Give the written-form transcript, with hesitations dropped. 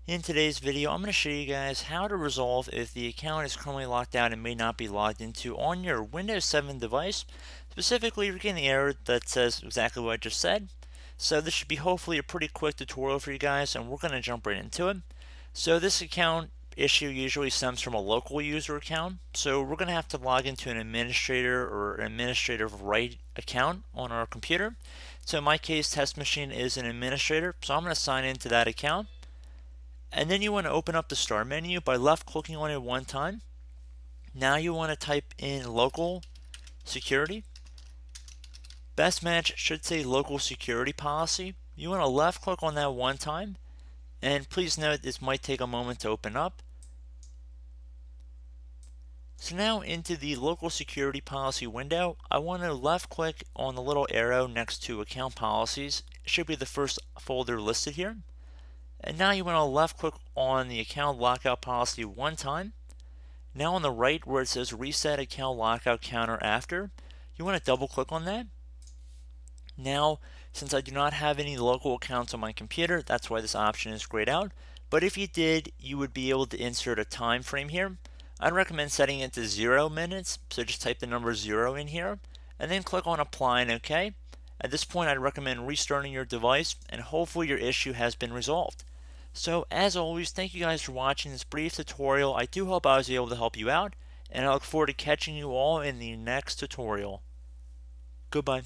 In today's video, I'm going to show you guys how to resolve if the account is currently locked out and may not be logged into on your Windows 7 device. Specifically, you're getting the error that says exactly what I just said. So this should be hopefully a pretty quick tutorial for you guys, and we're going to jump right into it. So this account issue usually stems from a local user account. So we're going to have to log into an administrator or administrative right account on our computer. So in my case, Test Machine is an administrator, so I'm going to sign into that account. And then you want to open up the start menu by left clicking on it one time. Now you want to type in local security. Best match should say local security policy. You want to left click on that one time. And please note this might take a moment to open up. So now into the local security policy window, I want to left click on the little arrow next to account policies. It should be the first folder listed here. And now you want to left click on the account lockout policy one time. Now on the right where it says reset account lockout counter after, you want to double click on that. Now, since I do not have any local accounts on my computer, that's why this option is grayed out. But if you did, you would be able to insert a time frame here. I'd recommend setting it to 0 minutes, so just type the number 0 in here, and then click on apply and OK. At this point, I'd recommend restarting your device, and hopefully your issue has been resolved. So as always, thank you guys for watching this brief tutorial. I do hope I was able to help you out, and I look forward to catching you all in the next tutorial. Goodbye.